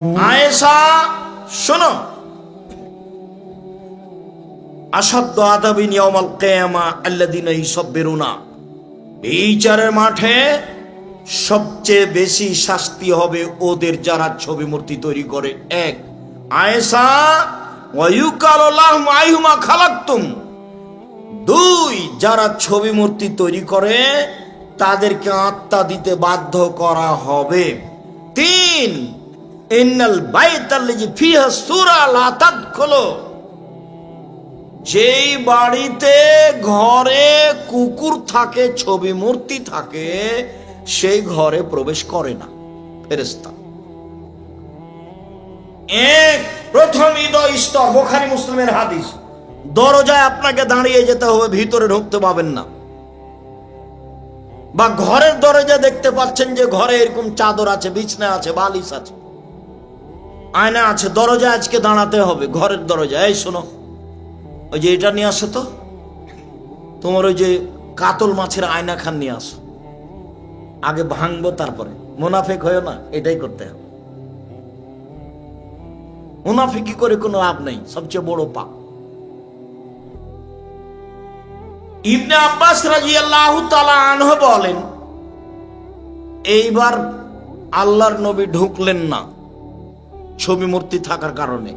আয়েশা শোনো, আসাদ্দু আযাবিন ইয়াউমাল কিয়ামা আল্লাযীনা ইউসাব্বিরুনা, বিচারের মাঠে সবচেয়ে বেশি শাস্তি হবে ওদের যারা ছবি মূর্তি তৈরি করে। এক, আয়েশা ওয়া ইউকালু লাহুম আইহুমা খালাকতুম। দুই, যারা ছবি মূর্তি তৈরি করে তাদেরকে আত্মা দিতে বাধ্য করা হবে। তিন, ইন্নাল বাইতাল্লাযী ফিহা সূরা লা তাদখুলু, যেই বাড়িতে ঘরে কুকুর থাকে, ছবি মূর্তি থাকে, সেই ঘরে প্রবেশ করে না ফেরেশতা। এক, প্রথম স্তর, বুখারী মুসলিমের হাদিস, দরজায় আপনাকে দাঁড়িয়ে যেতে হবে, ভিতরে ঢুকতে পাবেন না। বা ঘরের দরজা দেখতে পাচ্ছেন যে ঘরে এরকম চাদর আছে, বিছনা আছে, বালিশ আছে, আয়না আছে, দরজায় আজকে দাঁড়াতে হবে, ঘরের দরজায়। এই শোনো, ওই যে এটা নিয়ে আসো তো, তোমার ওই যে কাতল মাছের আয়না খান নিয়ে আসো, আগে ভাঙবো তারপরে। মুনাফিক হয়েও না, এটাই করতে হবে। মুনাফিকি করে কোনো লাভ নেই, সবচেয়ে বড় পাপ। ইবনে আব্বাস রাদিয়াল্লাহু তাআলা আনহু বলেন, এইবার আল্লাহর নবী ঢুকলেন না ছবি মূর্তি থাকার কারণে।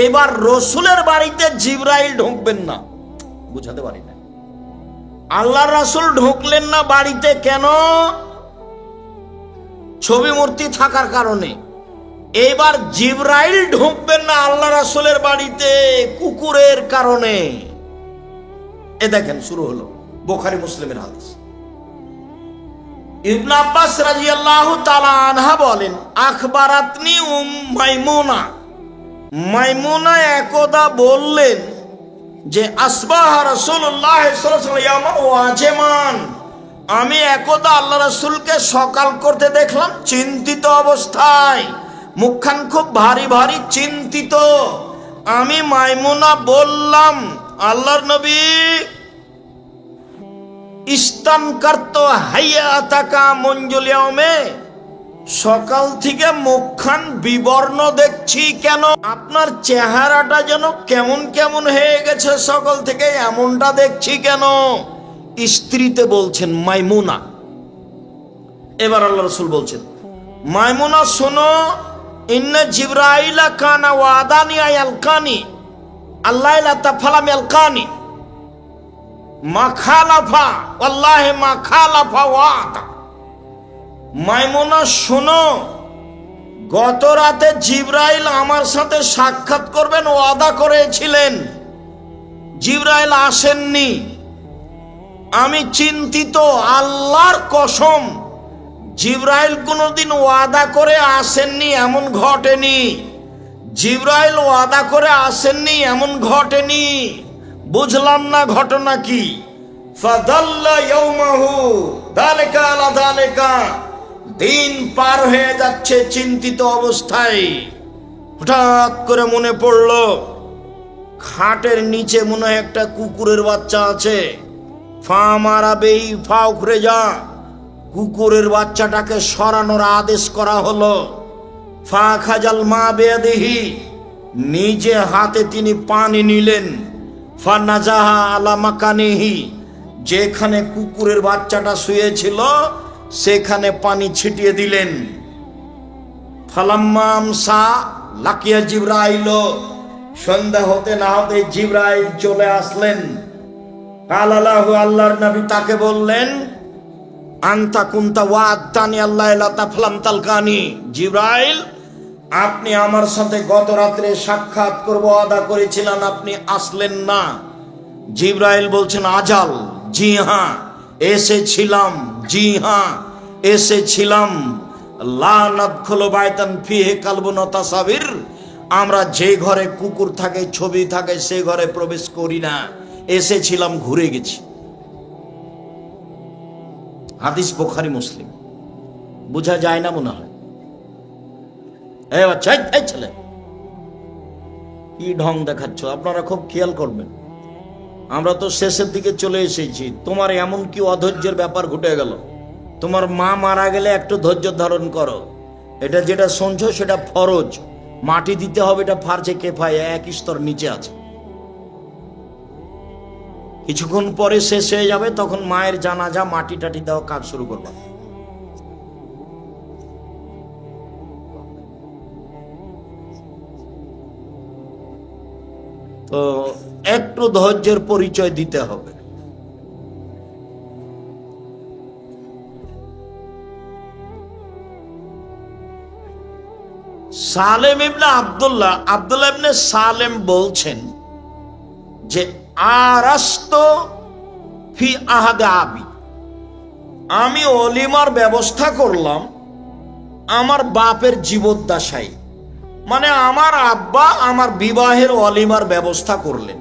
এবার রসুলের বাড়িতে জিবরাইল ঢুকবেন না। বুঝাতে পারি না, আল্লাহর রাসূল ঢুকলেন না বাড়িতে, কেন? ছবি মূর্তি থাকার কারণে। এবার জিবরাইল ঢুকবেন না আল্লাহ রাসূলের বাড়িতে কুকুরের কারণে। এ দেখেন, শুরু হলো বুখারী মুসলিমের হাদিস। ইবনে আব্বাস রাদিয়াল্লাহু তাআলা আনহা বলেন, আখবারাতনি মাইমুনা, মাইমুনা একদা বললেন যে আসবাহ রাসূলুল্লাহ সাল্লাল্লাহু আলাইহি ওয়াসাল্লাম, আমি একদা আল্লাহ রাসূলকে সকাল করতে দেখলাম চিন্তিত অবস্থায়, মুখখান খুব ভারী ভারী চিন্তিত। আমি মাইমুনা বললাম, আল্লাহর নবী, ইস্তানকারতু হাইয়াতাকা মুনজুল ইয়াউমে, সকাল থেকে মুখখান বিবর্ণ দেখছি কেন? আপনার চেহারাটা যেন কেমন কেমন হয়ে গেছে সকাল থেকে, এমনটা দেখছি কেন? স্ত্রীতে বলছেন মাইমুনা। এবার আল্লাহ রাসূল বলছেন, মাইমুনা শোনো, ইন্না জিবরাইলা কানা ওয়াদানি আয়ালকানি আল্লাইলা তাফালাম ইয়ালকানি মাখালাফা ওয়াল্লাহি মাখালাফা ওয়াদা। মাইমুনা শোনো, গত রাতে জিবরাইল আমার সাথে সাক্ষাৎ করবেন ওয়াদা করেছিলেন, জিবরাইল আসেননি। আমি চিন্তিত, আল্লাহর কসম, জিবরাইল কোনোদিন ওয়াদা করে আসেননি এমন ঘটেনি, জিবরাইল ওয়াদা করে আসেননি এমন ঘটেনি। বুঝলাম না ঘটনা কি? ফাদাল্লা ইয়াউমাহু যালিকা আলা যালিকা, দিন পার হয়ে যাচ্ছে চিন্তিত অবস্থায়। হঠাৎ করে মনে পড়ল, খাটের নিচে মনে হয় একটা কুকুরের বাচ্চা আছে। ফা মারাবেই, ফা উখরে যা, কুকুরের বাচ্চাটাকে সরানোর আদেশ করা হলো। ফা খাজাল মা বেয়াদিহি, নিজে হাতে তিনি পানি নিলেন। ফা নাজাহা আলা মাকানিহি, যেখানে কুকুরের বাচ্চাটা শুয়েছিল সেখানে পানি ছিটিয়ে দিলেন। ফালাম্মা আমসা লাকিয়া জিবরাইল, সন্ধ্যা হতে না হতে জিবরাইল চলে আসলেন। কালালাহু, আল্লাহর নবী তাকে বললেন, আনতা কুনতা ওয়াদানি আল্লাহ তাফলাম তালকানি, জিবরাইল, আপনি আমার সাথে গত রাত্রে সাক্ষাৎ করব ওয়াদা করেছিলেন, আপনি আসলেন না। জিবরাইল বলছেন, আজাল, জি হ্যাঁ এসেছিলাম, জি হ্যাঁ এসেছিলাম। লা নাদখুলু বাইতান ফিহি কালবুন ওয়া তাসাবির, আমরা যে ঘরে কুকুর থাকে, ছবি থাকে, সে ঘরে প্রবেশ করি না। এসেছিলাম, ঘুরে গেছি। হাদিস বুখারী মুসলিম। বোঝা যায় না মনে হয়? এই বাচ্চা, এই ছেলে, কি ঢং দেখাচ্ছ? আপনারা খুব খেয়াল করবেন, আমরা তো শেষের দিকে চলে এসেছি। তোমার এমন কি অধৈর্যের ব্যাপার ঘটে গেল? তোমার মা মারা গেলে একটু ধৈর্য ধারণ করো, এটা যেটা শুনছো সেটা ফরজ, মাটি দিতে হবে, এটা ফার্জে কেফায়া, এক স্তর নিচে আছে। কিছুক্ষণ পরে শেষ হয়ে যাবে, তখন মায়ের জানাজা মাটি টাটি দেওয়া কাজ শুরু করবে। তো একটু ধৈর্যের পরিচয় দিতে হবে। সালেম ইবনে আব্দুল্লাহ ইবনে সালেম বলছেন যে আরাস্তো ফি আহাদে আবি, আমি অলিমার ব্যবস্থা করলাম আমার বাপের জীবদ্দশায়, মানে আমার আব্বা আমার বিবাহের অলিমার ব্যবস্থা করলেন।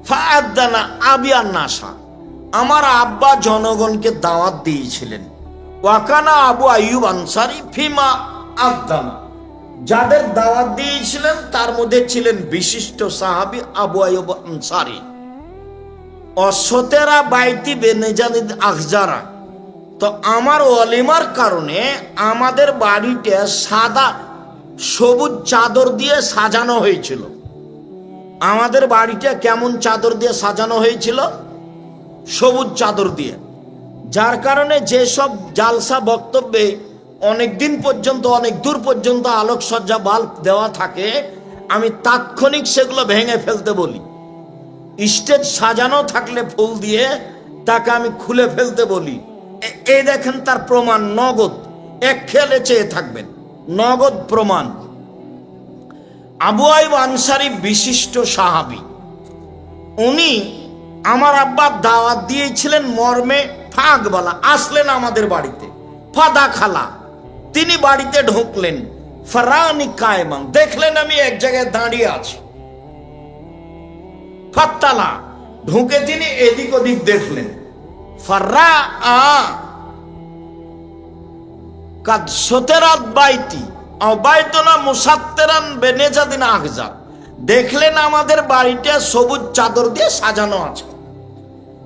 ফাআদানা আবিয়ান নাসা, আমার আব্বা জনগণকে দাওয়াত দিয়েছিলেন। ওয়াকানা আবু আইয়ুব আনসারী ফিমা আদানা, যাদের দাওয়াত দিয়েছিলেন তার মধ্যে ছিলেন বিশিষ্ট সাহাবী আবু আইয়ুব আনসারী। অসতেরা বাইতি বেনেজানিদ আখজারা, তো আমার অলিমার কারণে আমাদের বাড়িটা সাদা সবুজ চাদর দিয়ে সাজানো হয়েছিল। আমাদের বাড়িটা কেমন চাদর দিয়ে সাজানো হয়েছিল? সবুজ চাদর দিয়ে। যার কারণে যেসব জালসা বক্তব্যে অনেক দিন পর্যন্ত, অনেক দূর পর্যন্ত আলোকসজ্জা বাল্ব দেওয়া থাকে, আমি তাৎক্ষণিক সেগুলো ভেঙে ফেলতে বলি। স্টেজ সাজানো থাকলে ফুল দিয়ে, তাকে আমি খুলে ফেলতে বলি। এই দেখেন তার প্রমাণ, নগদ, এক খেয়ালে চেয়ে থাকবেন, নগদ প্রমাণ। আবু আইয়ুব আনসারী বিশিষ্ট সাহাবী, উনি আমার আব্বা দাওয়াত দিয়েছিলেন মর্মে ফাঁকবালা, আসলেন আমাদের বাড়িতে। ফাদা খালা, তিনি বাড়িতে ঢুকলেন। ফারানি কায়মান, দেখলেন আমি এক জায়গায় দাঁড়িয়ে আছি। ফাত্তালা, ঢুকে তিনি এদিক ওদিক দেখলেন। ফাররা আ কাদ সতেরাত বাইতি আও বাইতুনা মুসাত্তিরান বেনেজাদিন আখজা, দেখলেন আমাদের বাড়িটা সবুজ চাদর দিয়ে সাজানো আছে।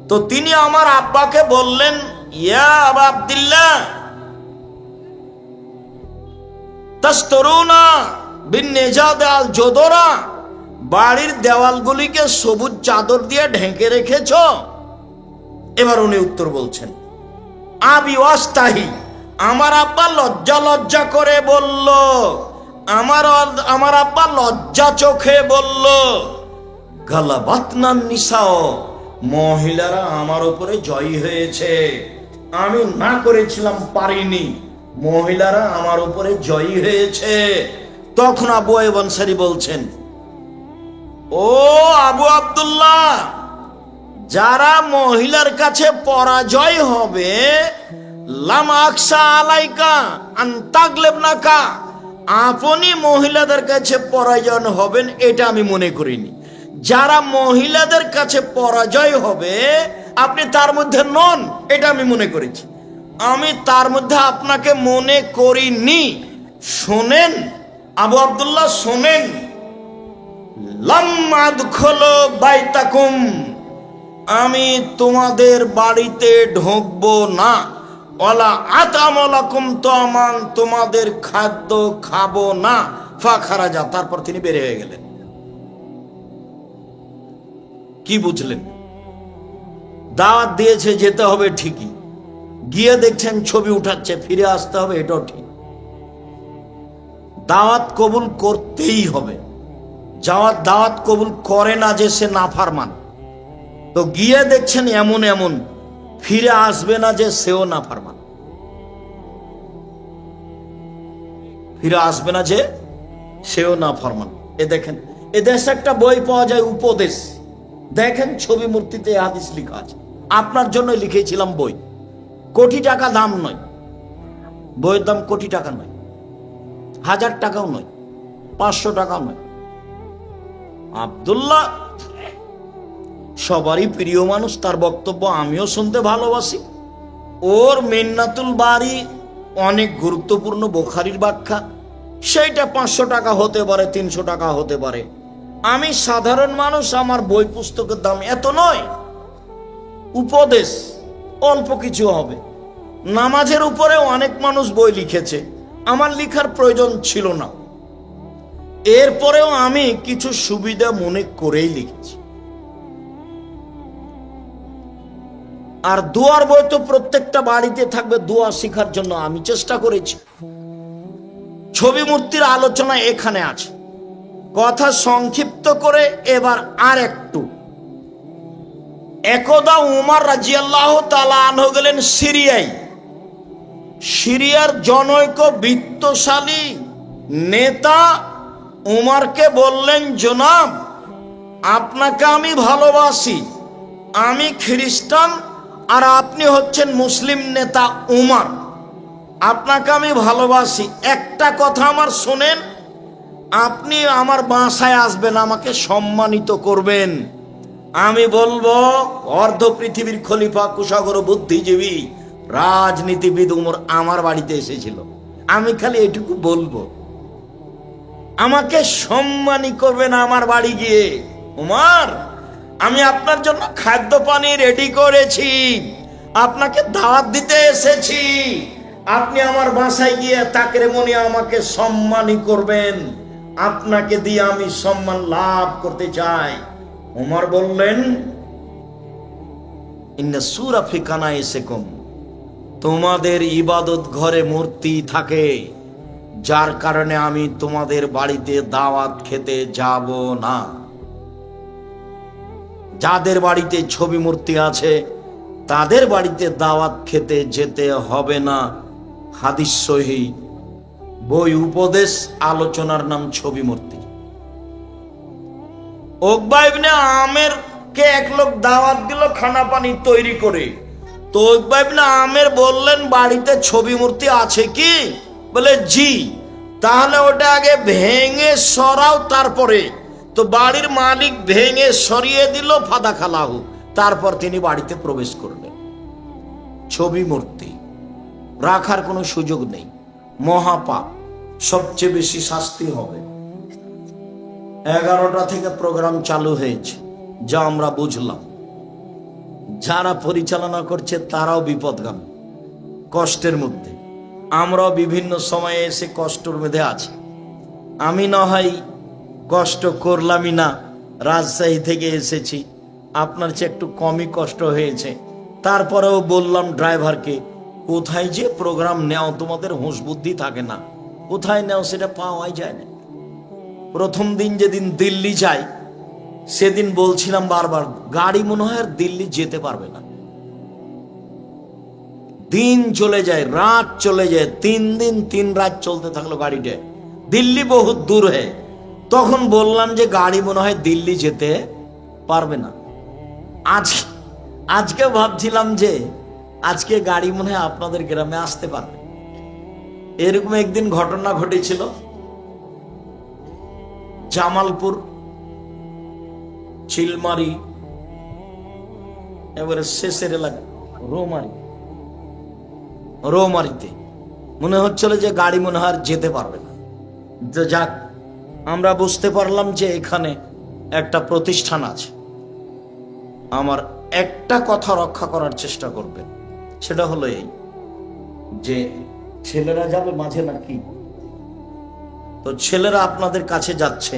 তো তিনি আমার আব্বাকে বললেন, ইয়া আবা আব্দুল্লাহ তাস্তরুনা বিন্নেজাদ আল জোদরা, বাড়ির দেওয়ালগুলিকে সবুজ চাদর দিয়ে ঢেকে রেখেছ? এবার উনি উত্তর বলছেন, আবি ওয়াস্তাহি, আমার আব্বা লজ্জা লজ্জা করে বলল, আমার আব্বা লজ্জা চোখে বলল, গালাবাতনান নিসাও, মহিলারা আমার উপরে জয়ী হয়েছে, আমি না করেছিলাম, পারিনি, মহিলারা আমার উপরে জয়ী হয়েছে। তখন আবু আইয়ুব আনসারী বলছেন, ও আবু আব্দুল্লাহ, যারা মহিলার কাছে পরাজয় হবে, লাম আকসা আলাইকা আন তাগলিবনাকা, আপনি মহিলাদের কাছে পরাজয় হবেন এটা আমি মনে করিনি। যারা মহিলাদের কাছে পরাজয় হবে আপনি তার মধ্যে নন, এটা আমি মনে করেছি, আমি তার মধ্যে আপনাকে মনে করিনি। শোনেন আবু আব্দুল্লাহ, শোনেন, লাম আদখুলু বাইতাকুম, আমি তোমাদের বাড়িতে ঢুকবো না, ওয়ালা আতামালাকুম তামান, তোমাদের খাদ্য খাবো না, ফাখারাজা, তারপর তিনি বের হয়ে গেলেন। কি বুঝলেন? দাওয়াত দিয়েছে, যেতে হবে ঠিকই, গিয়ে দেখছেন ছবি উঠাচ্ছে, ফিরে আসতে হবে, এটাও ঠিক। দাওয়াত কবুল করতেই হবে। দাওয়াত কবুল করে না যে সে নাফরমান। তো গিয়ে দেখছেন এমন এমন, ফিরে আসবে না যে সেও নাফরমান, ফিরে আসবে না যে সেও নাফরমান। এ দেখেন, এদেশে একটা বই পাওয়া যায়, উপদেশ, দেখেন ছবি মূর্তিতে হাদিস লেখা আছে, আপনার জন্য লিখেছিলাম বই, কোটি টাকা দাম নয়, বইয়ের দাম কোটি টাকা নয়, 1000 টাকাও নয়, 500 টাকাও নয়। আব্দুল্লাহ সবারই প্রিয় মানুষ, তার বক্তব্য আমিও শুনতে ভালোবাসি। ওর মিন্নাতুল বারি অনেক গুরুত্বপূর্ণ, বুখারীর ব্যাখ্যা, সেইটা 500 টাকা হতে পারে, 300 টাকা হতে পারে। আমি সাধারণ মানুষ, আমার বই পুস্তকের দাম এত নয়। উপদেশ অল্প কিছু হবে। নামাজের উপরে অনেক মানুষ বই লিখেছে, আমার লেখার প্রয়োজন ছিল না, এরপরেও আমি কিছু সুবিধা মনে করেই লিখেছি। আর দোয়ার বই তো প্রত্যেকটা বাড়িতে থাকবে, দোয়া শেখার জন্য আমি চেষ্টা করেছি। ছবি মূর্তির আলোচনা এখানে আছে। কথা সংক্ষিপ্ত করে এবার আর একটু। একদা উমর রাদিয়াল্লাহু তাআলা আনহু গেলেন সিরিয়ায়। সিরিয়ার জনৈক বিত্তশালী নেতা উমরকে বললেন, জনাব, আপনাকে আমি ভালোবাসি, আমি খ্রিস্টান আর আপনি হচ্ছেন মুসলিম নেতা উমর, আপনাকে আমি ভালোবাসি, একটা কথা আমার শোনেন, আপনি আমার বাসায় আসবেন, আমাকে সম্মানিত করবেন। আমি বলবো অর্ধ পৃথিবীর খলিফা, কুশাগর, বুদ্ধিজীবী, রাজনীতিবিদ উমর আমার বাড়িতে এসেছিল, আমি খালি এটুকু বলবো, আমাকে সম্মানী করবেন আমার বাড়ি গিয়ে। উমর, আমি আপনার জন্য খাদ্য পানি রেডি করেছি, আপনাকে দাওয়াত দিতে এসেছি, আপনি আমার বাসায় গিয়ে তাকে মনে আমাকে সম্মানী করবেন, আপনাকে দিয়ে আমি সম্মান লাভ করতে চাই। উমর বললেন, ইন্না সূরা ফি কানাইসিকুম, তোমাদের ইবাদত ঘরে মূর্তি থাকে, যার কারণে আমি তোমাদের বাড়িতে দাওয়াত খেতে যাব না। যাদের বাড়িতে ছবি মূর্তি আছে তাদের বাড়িতে দাওয়াত খেতে যেতে হবে না। হাদিস সহিহ, বই উপদেশ, আলোচনার নাম ছবি মূর্তি। উকবা ইবনে আমের কে এক লোক দাওয়াত দিল খানা পানি তৈরি করে। তো উকবা ইবনে আমের বললেন, বাড়িতে ছবি মূর্তি আছে কি? বলে জি। তাহলে ওটা আগে ভেঙে সরাও, তারপরে। তো বাড়ির মালিক ভেঙে সরিয়ে দিল, ফাদা খালাহু, তারপর তিনি বাড়িতে প্রবেশ করলেন। ছবি মূর্তি রাখার কোনো সুযোগ নেই, মহাপাপ, সবচেয়ে বেশি শাস্তি হবে। 11টা থেকে প্রোগ্রাম চালু হয়েছে, যা আমরা বুঝলাম। যারা পরিচালনা করছে তারাও বিপদগামী, কষ্টের মধ্যে। আমরাও বিভিন্ন সময়ে এসে কষ্টের মধ্যে আছি। আমি না হয় কষ্ট করলামই না, রাজশাহী থেকে এসেছি, আপনার চেয়ে একটু কমই কষ্ট হয়েছে। তারপরেও বললাম ড্রাইভারকে, কোথায় যে প্রোগ্রাম নেও, তোমাদের হুঁশ বুদ্ধি থাকে না, কোথায় নেও সেটা পাওয়াই যায় না। প্রথম দিন যেদিন দিল্লি যাই, সেদিন বলছিলাম বারবার, গাড়ি মনে হয় আর দিল্লি যেতে পারবে না। দিন চলে যায়, রাত চলে যায়, 3 দিন 3 রাত চলতে থাকলো গাড়িটা। দিল্লি বহুত দূর হয়। তখন বললাম যে গাড়ি মনে হয় দিল্লি যেতে পারবে না। আজকে ভাবছিলাম যে আজকে গাড়ি মনে হয় আপনাদের গ্রামে আসতে পারবে। এরকম একদিন ঘটনা ঘটেছিল জামালপুর, চিলমারি, এবারে শেষের এলাকা রৌমারিতে মনে হচ্ছিল যে গাড়ি মনে হয় যেতে পারবে না। তো যাক, আমরা বুঝতে পারলাম যে এখানে একটা প্রতিষ্ঠান আছে। আমার একটা কথা রক্ষা করার চেষ্টা করবেন, সেটা হলো এই যে ছেলেরা যাবে মাঝে নাকি, তো ছেলেরা আপনাদের কাছে যাচ্ছে।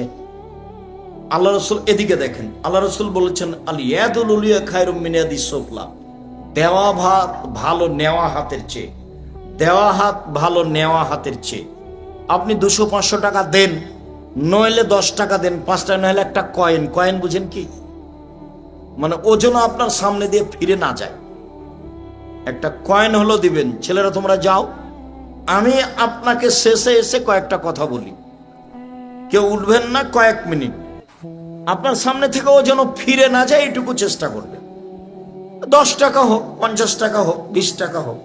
আল্লাহ রসুল এদিকে দেখেন, আল্লাহ রসুল বলেছেন, আল ইয়াদুল উলিয়া খায়রুম মিন ইয়াদিস সুফলা, দেওয়া ভালো নেওয়া হাতের চেয়ে, দেওয়া হাত ভালো নেওয়া হাতের চেয়ে। আপনি 200-500 টাকা দেন, নইলে 10 টাকা দেন, 5 টাকা নইলে একটা কয়েন। কয়েন বুঝেন কি? মানে ওজন আপনার সামনে দিয়ে ফিরে না যায়, একটা কয়েন হলো দিবেন। ছেলেরা তোমরা যাও, আমি আপনাকে শেষে এসে কয়েকটা কথা বলি, কেউ উঠবেন না, কয়েক মিনিট আপনার সামনে থেকে ও যেন ফিরে না যায়, এইটুকু চেষ্টা করবে। 10 টাকা হোক, 50 টাকা হোক, 20 টাকা হোক,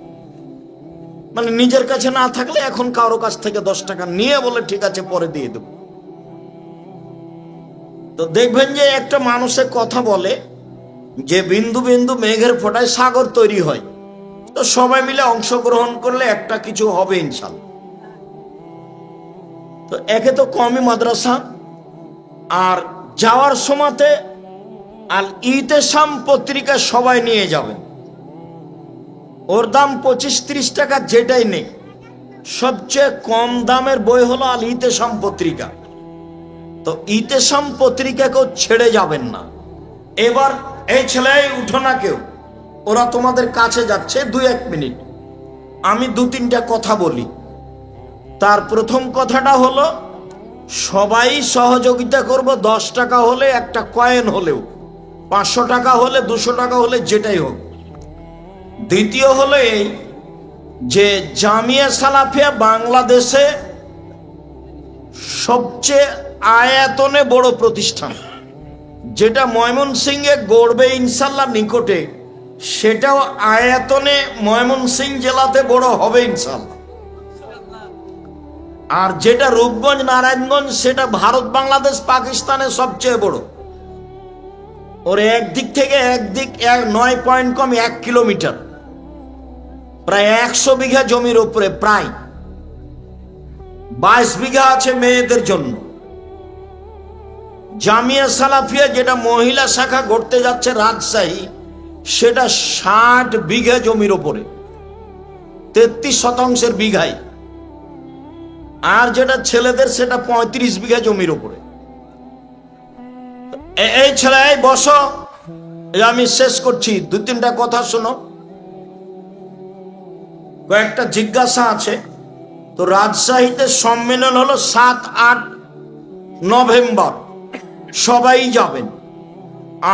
মানে নিজের কাছে না থাকলে এখন কারো কাছ থেকে 10 টাকা নিয়ে বলে ঠিক আছে পরে দিয়ে দেব। তো দেখবেন যে একটা মানুষের কথা বলে যে বিন্দু বিন্দু মেঘের ফোঁটায় সাগর তৈরি হয়। তো সবাই মিলে অংশগ্রহণ করলে একটা কিছু হবে ইনশাল্লাহ। তো একে তো কমই মাদ্রাসা, আর যাওয়ার সময়তে আল ইতেসাম পত্রিকা সবাই নিয়ে যাবেন। ওর দাম 25-30 টাকা, যেটাই নেই সবচেয়ে কম দামের বই হলো আল ইতেসাম পত্রিকা। তো ইতেসাম পত্রিকাকেও ছেড়ে যাবেন না। এবার এই ছেলে উঠো না কেউ, ওরা তোমাদের কাছে যাচ্ছে, 2-1 মিনিট আমি 2-3টা কথা বলি। তার প্রথম কথাটা হলো সবাই সহযোগিতা করব, 10 টাকা হলে, একটা কয়েন হলেও, 500 টাকা হলে, 200 টাকা হলে, যেটাই হোক। দ্বিতীয় হলো এই যে জামিয়া সালাফিয়া বাংলাদেশে সবচেয়ে আয়তনে বড় প্রতিষ্ঠান, যেটা ময়মনসিংহে গড়বে ইনশাল্লাহ নিকটে, সেটাও আয়তনে ময়মনসিংহ জেলাতে বড় হবে ইনশাল্লাহ। আর যেটা রূপগঞ্জ নারায়ণগঞ্জ, সেটা ভারত বাংলাদেশ পাকিস্তানে সবচেয়ে বড়। ওর একদিক থেকে একদিক 9 পয়েন্ট কম 1 কিলোমিটার, প্রায় 100 বিঘা জমির উপরে, প্রায় 22 বিঘা আছে মেয়েদের জন্য। জামিয়া সালাফিয়া যেটা মহিলা শাখা গড়তে যাচ্ছে রাজশাহী, সেটা 60 বিঘা জমির উপরে, 33% বিঘায়। আর যেটা ছেলেদের সেটা 35 বিঘা জমির উপরে। এই ছেলে বসো, আমি শেষ করছি, 2-3টা কথা শোনো। কয়েকটা জিজ্ঞাসা আছে। তো রাজশাহীতে সম্মেলন হলো 7-8 নভেম্বর, সবাই যাবেন।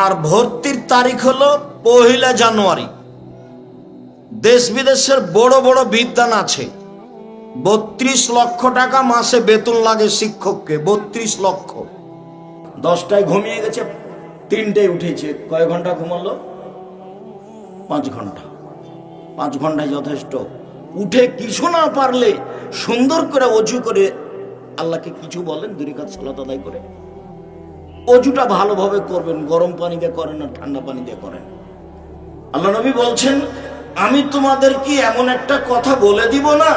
আর ভর্তির তারিখ হলো 1 জানুয়ারি। দেশ বিদেশের বড় বড় বিদ্বান আছে। 32 লক্ষ টাকা মাসে বেতন লাগে শিক্ষককে, 32 লক্ষ। 10টায় ঘুমিয়ে গেছে, 3টায় উঠেছে, কয় ঘন্টা ঘুমালো? 5 ঘন্টা। 5 ঘন্টায় যথেষ্ট। উঠে কিছু না পারলে সুন্দর করে অজু করে আল্লাহকে কিছু বলেন, 2 রাকাত সালাত আদায় করে। অজুটা ভালোভাবে করবেন, গরম পানি দিয়ে করেন না ঠান্ডা পানি দিয়ে করেন। আল্লাহ নবী বলছেন, আমি তোমাদের কি এমন একটা কথা বলে দিব না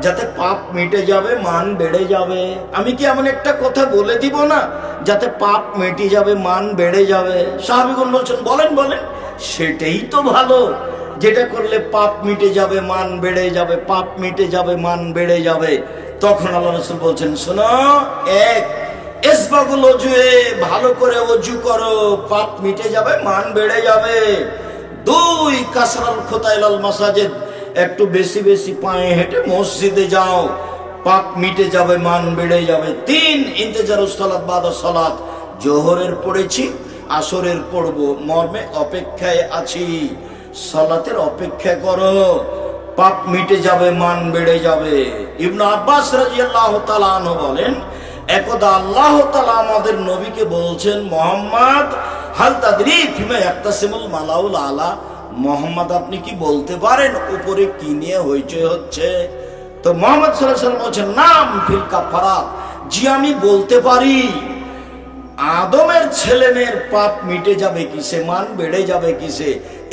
যাতে পাপ মিটে যাবে, মান বেড়ে যাবে? আমি কি এমন একটা কথা বলে দিব না যাতে পাপ মিটে যাবে, মান বেড়ে যাবে? সাহাবীগণ বলছেন, বলেন বলেন। সেটাই তো ভালো, যেটা করলে পাপ মিটে যাবে, মান বেড়ে যাবে, পাপ মিটে যাবে, মান বেড়ে যাবে। তখন আল্লাহ রাসূল বলছেন, শোনো, 1 ইসবাগুল ওজুয়ে, ভালো করে ওজু করো, পাপ মিটে যাবে, মান বেড়ে যাবে। 2 কাসরাল খুতাইলাল মাসাজিদ, একটু বেশি বেশি পায়ে হেঁটে মসজিদে যাও, পাপ মিটে যাবে, মান বেড়ে যাবে। 3 ইন্তেজারুস সালাত বাদা সালাত, জোহরের পড়েছি, আসরের পড়বো, মর্মে অপেক্ষায় আছি, সালাতের অপেক্ষা করো, পাপ মিটে যাবে, মান বেড়ে যাবে। ইবনে আব্বাস রাদিয়াল্লাহু তাআলা আনহু বলেন, একদা আল্লাহ তাআলা আমাদের নবীকে বলছেন, মুহাম্মদ হাল তাদরি ফিমা ইয়াক্তাসিমুল মালাউল আলা, মুহাম্মদ আপনি কি বলতে পারেন উপরে কি নিয়ে হইচই হচ্ছে? তো মুহাম্মদ সাল্লাল্লাহু আলাইহি ওয়াসাল্লাম বলছেন, নাম ফিল কাফারাত, জি আমি বলতে পারি। আদমের ছেলেমেয়ের পাপ মিটে যাবে কিসে, মান বেড়ে যাবে কিসে,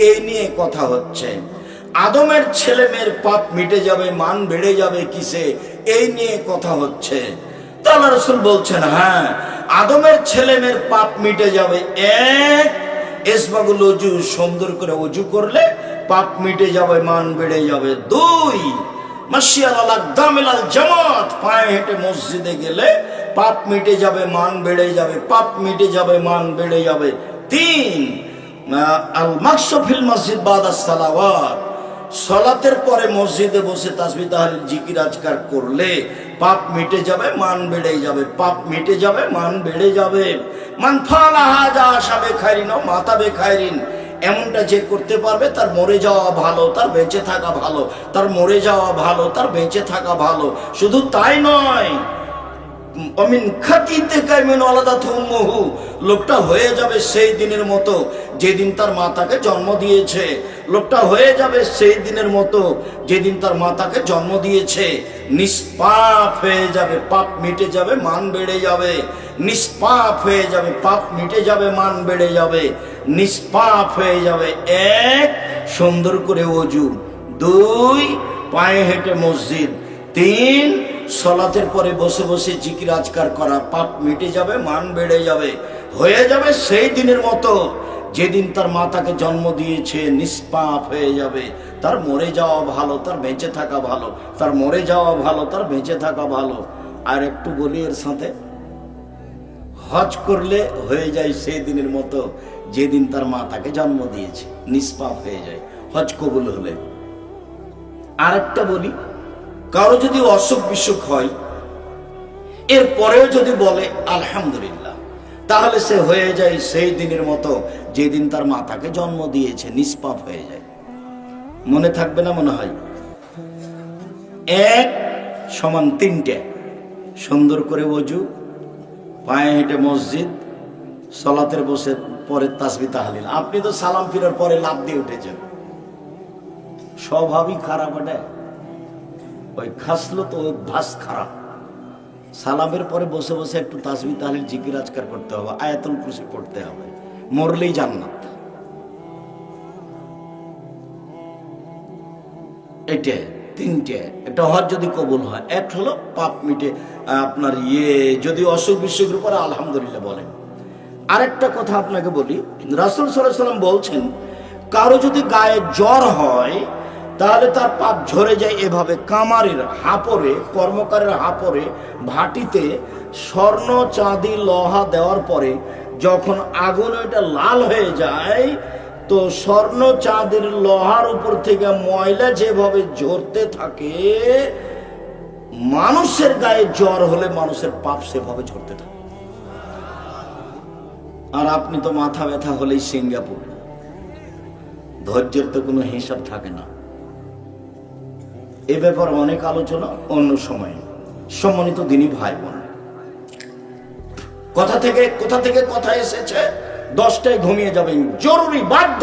এই নিয়ে কথা হচ্ছে। আদমের ছেলেমেয়ের পাপ মিটে যাবে, মান বেড়ে যাবে কিসে, এই নিয়ে কথা হচ্ছে। আল্লাহ রাসূল বলছেন, হ্যাঁ, আদমের ছেলেমেয়ের পাপ মিটে যাবে। 1 ইসবাগুল ওযু, সুন্দর করে ওযু করলে পাপ মিটে যাবে, মান বেড়ে যাবে। 2 মাশিয়াল আকদামিল জামাত, পায়ে হেঁটে মসজিদে গেলে পাপ মিটে যাবে, মান বেড়ে যাবে, পাপ মিটে যাবে, মান বেড়ে যাবে। 3 আল মাকসু ফিল মসজিদ বাদা সালাওয়াত, সালাতের পরে মসজিদে বসে তাসবিহ তাহলিল জিকির আজকার করলে পাপ মিটে যাবে, মান বেড়ে যাবে, পাপ মিটে যাবে, মান বেড়ে যাবে। মান ফালা হাজা আশাবে খাইরিন ও মাতাবে খাইরিন, এমনটা যে করতে পারবে তার মরে যাওয়া ভালো, তার বেঁচে থাকা ভালো, তার মরে যাওয়া ভালো, তার বেঁচে থাকা ভালো। শুধু তাই নয়, অমিন খাতিতে কাইমিন ওয়ালাদাতহু উম্মুহু, লোকটা হয়ে যাবে সেই দিনের মতো যেদিন তার মা তাকে জন্ম দিয়েছে। লোকটা হয়ে যাবে সেই দিনের মতো যেদিন তার মা তাকে জন্ম দিয়েছে। নিষ্পাপ হয়ে যাবে, পাপ মিটে যাবে, মান বেড়ে যাবে। নিষ্পাপ হয়ে যাবে, পাপ মিটে যাবে, মান বেড়ে যাবে। নিষ্পাপ হয়ে যাবে। 1 সুন্দর করে ওযু, 2 পায়ে হেঁটে মসজিদ, 3 সালাতের পরে বসে বসে জিকির আজকার করা, পাপ মিটে যাবে, মান বেড়ে যাবে। হয়ে যাবে সেই দিনের মতো যেদিন তার মা তাকে জন্ম দিয়েছে, নিষ্পাপ হয়ে যাবে। তার মরে যাওয়া ভালো, তার বেঁচে থাকা ভালো, তার মরে যাওয়া ভালো, তার বেঁচে থাকা ভালো। আর একটু বলি এর সাথে, হজ করলে হয়ে যায় সেই দিনের মতো যেদিন তার মা তাকে জন্ম দিয়েছে, নিষ্পাপ হয়ে যায় হজ কবুল হলে। আর একটা বলি, কারো যদি অসুখ বিসুখ হয়, এরপরেও যদি বলে আলহামদুলিল্লাহ, তাহলে সে হয়ে যায় সেই দিনের মতো যেদিন তার মা তাকে জন্ম দিয়েছে, নিষ্পাপ হয়ে যায়। মনে থাকবে না মনে হয়? 1 সমান 3টে, সুন্দর করে ওযু, পায়ে হেঁটে মসজিদ, সালাতের বসে পরে তাসবিহ তাহলিল। আপনি তো সালাম ফিরার পরে লাফ দিয়ে উঠেছেন, স্বভাবই খারাপ। ওটা ওই খাসলো তো অভ্যাস খারাপ। সালামের পরে বসে বসে একটু তাসবিহ তাহলিল জিকির আজকার করতে হবে, আয়াতুল কুরসি পড়তে হবে, মরলেই জান্নাত। এটা 3টে। একটা হজ যদি কবুল হয়, এক হলো পাপ মিটে, আপনার যদি অসুখ বিসুখের উপরে আলহামদুলিল্লাহ বলেন। আরেকটা কথা আপনাকে বলি, রাসূল সাল্লাল্লাহু আলাইহি ওয়াসাল্লাম বলছেন, কারো যদি গায়ে জ্বর হয় তাহলে তার পাপ ঝরে যায় এভাবে, কামারের হাপরে, কর্মকারের হাপরে ভাটিতে স্বর্ণ চাঁদি লোহা দেওয়ার পরে যখন আগুন ওইটা লাল হয়ে যায়, তো স্বর্ণ চাঁদের লোহার উপর থেকে ময়লা যেভাবে ঝরতে থাকে, মানুষের গায়ে জ্বর হলে মানুষের পাপ সেভাবে ঝরতে থাকে। আর আপনি তো মাথা ব্যথা হলেই সিঙ্গাপুর, ধৈর্যের তো কোনো হিসাব থাকে না। এ ব্যাপারে অনেক আলোচনা অন্য সময়। সম্মানিত দিনী ভাই বোন, কোথা থেকে কথা এসেছে, 10টায় ঘুমিয়ে যাবেন, জরুরি, বাধ্য।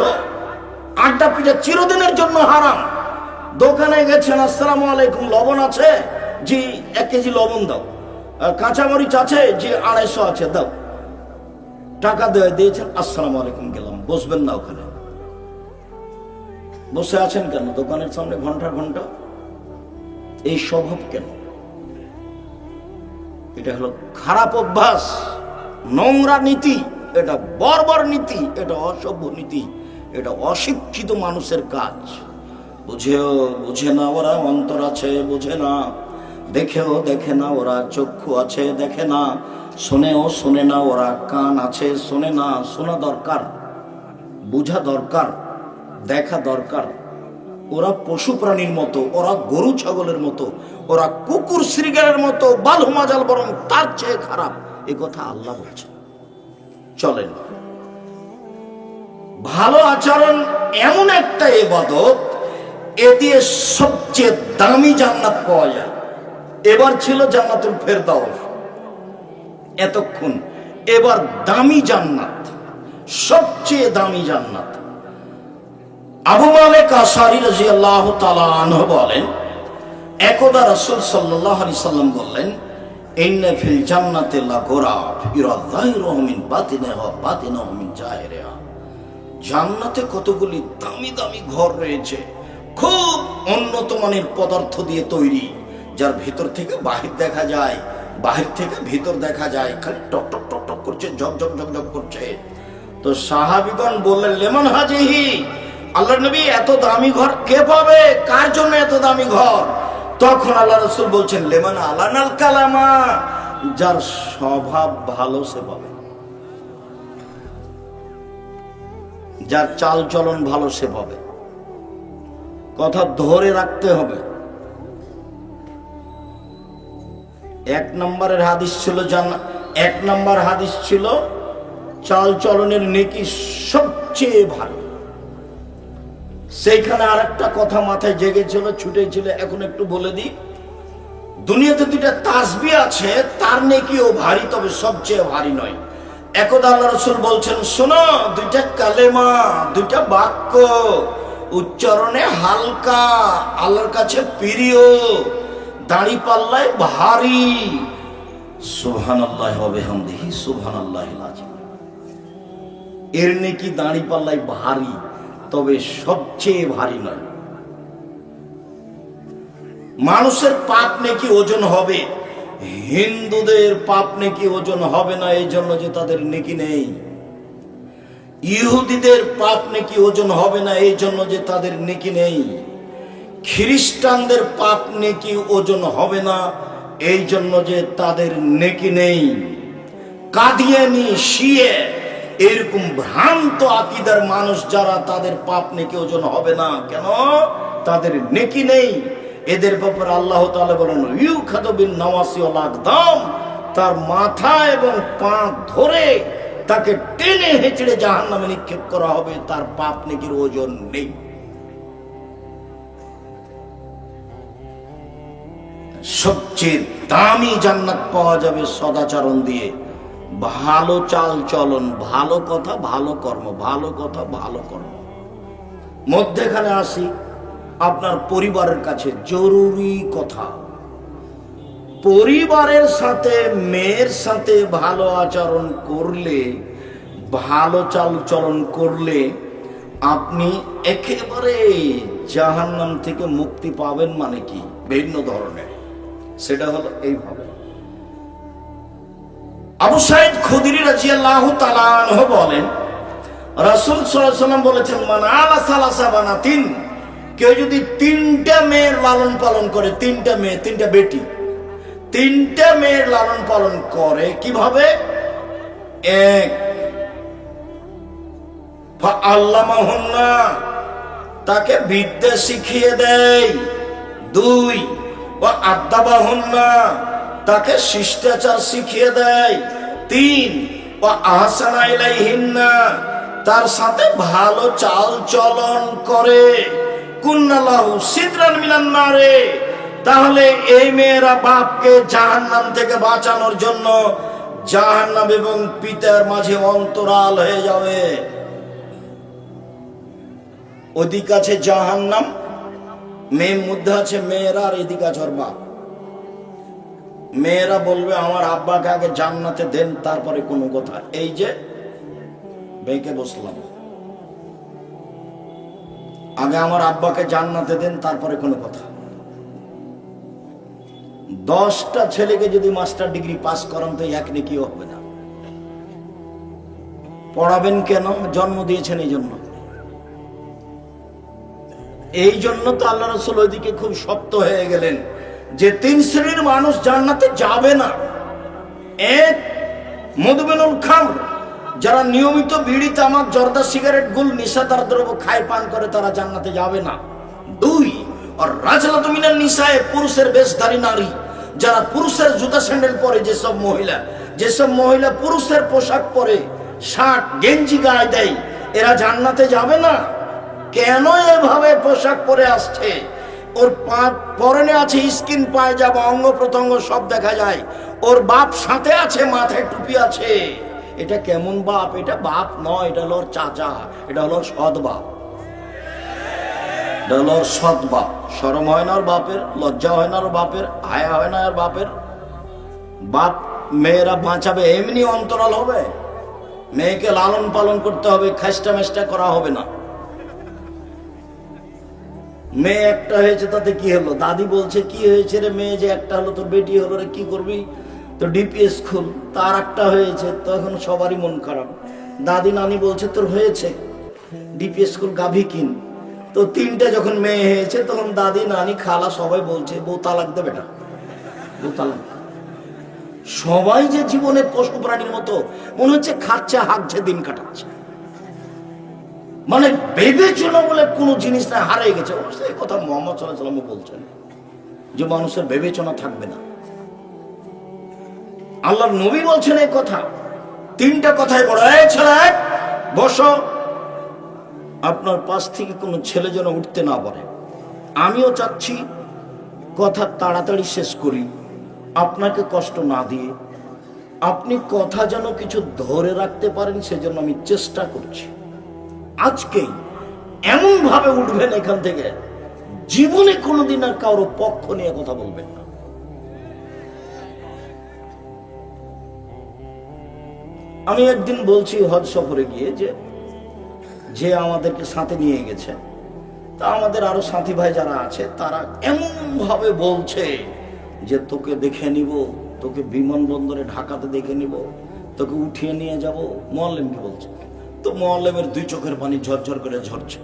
আড্ডা পিঠা চিরদিনের জন্য হারাম। দোকানে গেছেন, আসসালামু আলাইকুম, লবণ আছে? জি 1 কেজি লবণ দাও। কাঁচামরিচ আছে? জি 250 আছে, দাও। টাকা দিয়েছেন, আসসালামু আলাইকুম, গেলাম। বসবেন না ওখানে, বসে আছেন কেন দোকানের সামনে ঘন্টা ঘন্টা? এই স্বভাব কেন? এটা হলো খারাপ অভ্যাস, নোংরা নীতি, এটা বর্বর নীতি, এটা অসভ্য নীতি, এটা অশিক্ষিত মানুষের কাজ। বুঝে না ওরা, অন্তর আছে বুঝে না, দেখেও দেখে না ওরা, চক্ষু আছে দেখে না, শোনেও শোনে না ওরা, কান আছে শোনে না। শোনা দরকার, বুঝা দরকার, দেখা দরকার। ওরা পশু প্রাণীর মতো, ওরা গরু ছাগলের মতো, ওরা কুকুর শ্রীগালের মতো, বালহুমাজাল বরং তার চেয়ে খারাপ, এ কথা আল্লাহ বলছেন। চলেন, ভালো আচরণ এমন একটা ইবাদত, এ দিয়ে সবচেয়ে দামি জান্নাত পাওয়া যায়। এবার ছিল জান্নাতুল ফেরদাউস, এতক্ষণ। এবার দামি জান্নাত, সবচেয়ে দামি জান্নাত। আবু মালিক আশআরী রাদিয়াল্লাহু তাআলা আনহু বলেন, একদা রাসূল সাল্লাল্লাহু আলাইহি সাল্লাম বললেন, ইন্না ফিল জান্নাতি লাগুরাফ ইরা যাহিরুহু মিন বাতিনিহা ওয়া বাতিনুহু মিন জাহিরিহা। জান্নাতে কতগুলি দামি দামি ঘর রয়েছে, খুব উন্নত মানের পদার্থ দিয়ে তৈরি, যার ভিতর থেকে বাহির দেখা যায়, বাহির থেকে ভিতর দেখা যায়, খালি টক টক টক টক করছে, ঝকঝক ঝকঝক করছে। তো সাহাবীগণ বললেন, লিমান হাজিহি, আল্লাহর নবী এত দামি ঘর কে পাবে, কার জন্য এত দামি ঘর? তখন আল্লাহ রাসূল বলছেন, লিমান আলানাল কালামা, যার স্বভাব ভালো সে পাবে, যার চাল চলন ভালো সে পাবে। কথা ধরে রাখতে হবে। 1 নম্বরের হাদিস ছিল এক নম্বর হাদিস ছিল চাল চলনের নেকি সবচেয়ে ভালো। সেইখানে আরেকটা কথা মাথায় জেগেছিল, ছুটেছিল, এখন একটু বলে দিই। দুনিয়াতে 2টা তাসবিহ আছে, তার নেকিও ভারী, তবে সবচেয়ে ভারী নয়। একদা আল্লাহ রাসূল বলছেন, শোনো, 2টা কালেমা, 2টা বাক্য উচ্চারণে হালকা, আল্লাহর কাছে প্রিয়, দাড়ি পাল্লায় ভারী। সুবহানাল্লাহি ওয়া বিহামদিহি সুবহানাল্লাহিল আযীম। এর নেকি দাড়ি পাল্লায় ভারী, তবে সবচেয়ে ভারী নয়। মানুষের পাপ নেকি ওজন হবে, হিন্দুদের পাপ নেকি ওজন হবে না, এই জন্য যে তাদের নেকি নেই। ইহুদিদের পাপ নেকি ওজন হবে না, এই জন্য যে তাদের নেকি নেই। খ্রিস্টানদের পাপ নেকি ওজন হবে না এই জন্য যে তাদের নেকি নেই। কাদিয়ানি, শিয়ে এরকম ভ্রান্ত আকীদার মানুষ যারা, তাদের পাপ নেকি ওজন হবে না। কেন? তাদের নেকি নেই। এদের ব্যাপারে আল্লাহ তাআলা বলেন ইউখাযু বিন নাওয়াসি ওয়াল আকদাম, তার মাথা এবং পা ধরে তাকে টেনে হেঁচড়ে জাহান্নামে নিক্ষেপ করা হবে, তার পাপ নেকির ওজন নেই। সবচেয়ে দামি জান্নাত পাওয়া যাবে সদাচরণ দিয়ে, ভালো চাল চলন, ভালো কথা, ভালো কর্ম, ভালো কথা, ভালো কর্ম। মধ্যেখানে আসি আপনার পরিবারের কাছে জরুরি কথা। পরিবারের সাথে, মেয়ের সাথে ভালো আচরণ করলে, ভালো চাল চলন করলে আপনি একেবারে জাহান্নাম থেকে মুক্তি পাবেন। মানে কি? ভিন্ন ধরনের। সেটা হলো এইভাবে। আবু সাঈদ খুদরি রাদিয়াল্লাহু তাআলা আনহু বলেন, রাসূল সাল্লাল্লাহু আলাইহি ওয়াসাল্লাম বলেছেন, মান আলা সালাসা বানাতিন, কেউ যদি 3টা মেয়ের লালন পালন করে, 3টা মেয়ে, 3টা বেটি, 3টা মেয়ের লালন পালন করে, কিভাবে? 1 ফাআল্লামাহুন্না, তাকে বিদ্যা শিখিয়ে দেয়। 2 ওয়া আদাবাহুন্না, তাকে শিষ্টাচার শিখিয়ে দেয়। 3 ওয়া আহসানা ইলাইহিন্না, তার সাথে ভালো চাল চলন করে। কুন্নালাহু সিদরান মিনান নারে, তাহলে এই মেয়েরা বাপকে জাহান্নাম থেকে বাঁচানোর জন্য জাহান্নাম এবং পিতার মাঝে অন্তরাল হয়ে যাবে। ওদিকে আছে জাহান্নাম, মেয়ের মধ্যে আছে মেয়েরা, আর এদিকে আছে ওর বাপ। মেয়েরা বলবে আমার আব্বাকে আগে জান্নাতে দেন, তারপরে কোনো কথা। এই যে বেঁকে বসলাম, আগে আমার আব্বাকে জান্নাতে দেন, তারপরে কোনো কথা। 10টা ছেলেকে যদি মাস্টার ডিগ্রি পাস করান তো এক নেকিও হবে না। পড়াবেন কেন? জন্ম দিয়েছেন এই জন্য। এই জন্য তো আল্লাহ রাসূল ওইদিকে খুব শক্ত হয়ে গেলেন যে 3 শ্রেণীর মানুষ জান্নাতে যাবে না। 1 মুদমিনুল খামর, যারা নিয়মিত বিড়ি, তামাক, জর্দা, সিগারেট, গুল, নেশাদার দ্রব্য খায়, পান করে, তারা জান্নাতে যাবে না। 2 আর রাজলাতু মিনান নিসায়ে, পুরুষের বেশধারী নারী, যারা পুরুষের জুতা স্যান্ডেল পরে, যেসব মহিলা পুরুষের পোশাক পরে, শার্ট গেঞ্জি গায়ে দেয়, এরা জান্নাতে যাবে না। কেন? এভাবে পোশাক পরে আসছে, ওর পরনে আছে স্কিন পায়জামা, অঙ্গ প্রত্যঙ্গ সব দেখা যায়, ওর বাপ সাথে আছে, মাথায় টুপি আছে। এটা কেমন বাপ? এটা বাপ নয়, এটা হলো চাচা, এটা হলো সৎ বাপ, এটা হলো সৎ বাপ। শরম হয় না ওর বাপের? লজ্জা হয় না ওর বাপের? হায়া হয় না ওর বাপের? বাপ মেয়েরা বাঁচাবে, এমনি অন্তরাল হবে। মেয়েকে লালন পালন করতে হবে, খাস্টা মেষ্টা করা হবে না। মেয়ে একটা হয়েছে তাতে কি হলো? দাদি বলছে কি হয়েছে রে মেয়ে যে একটা হলো, তোর বেটি হলো রে, কি করবি? তো ডিপিএস খুল। তার একটা হয়েছে, তখন সবারই মন খারাপ। দাদি নানি বলছে তোর হয়েছে, ডিপিএস খুল, গাভী কিন। তো 3টা যখন মেয়ে হয়েছে, তখন দাদি নানি খালা সবাই বলছে বউ তালাক দেবে না, বউ তালাক। সবাই যে জীবনে পশু প্রাণীর মতো মনে হচ্ছে খাচ্ছে, হাঁকছে, দিন কাটাচ্ছে। মানে বিবেচনা বলে কোন জিনিস না, হারিয়ে গেছে। অবশ্যই এই কথা মুহাম্মদ সাল্লাল্লাহু আলাইহি ওয়াসাল্লাম বলছেন যে মানুষের বিবেচনা থাকবে না। আল্লাহর নবী বলছেন এই কথা। 3টা কথাই বড়। এই ছেলে বসো, আপনার পাশ থেকে কোনো ছেলে যেন উঠতে না পারে। আমিও চাচ্ছি কথা তাড়াতাড়ি শেষ করি, আপনাকে কষ্ট না দিয়ে। আপনি কথা যেন কিছু ধরে রাখতে পারেন, সেজন্য আমি চেষ্টা করছি। আজকেই এমন ভাবে উঠবেন এখান থেকে, জীবনে কোনোদিন আর কারো পক্ষ নিয়ে কথা বলবেন না। আমি একদিন বলছি হজ সফরে গিয়ে যে আমাদেরকে সাথে নিয়ে গেছে, তা আমাদের আরো সাথী ভাই যারা আছে তারা এমন ভাবে বলছে যে তোকে দেখে নিব, তোকে বিমানবন্দরে ঢাকাতে দেখে নিব, তোকে উঠিয়ে নিয়ে যাব। মুআল্লিমকে বলছে। তো মুআল্লিমের 2 চোখের পানি ঝরঝর করে ঝরছে।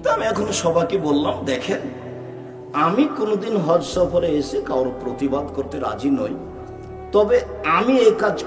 তা আমি এখন সবাইকে বললাম, দেখেন আমি কোনোদিন হজ সফরে এসে কারোর প্রতিবাদ করতে রাজি নই, তবে আমি এই কাজ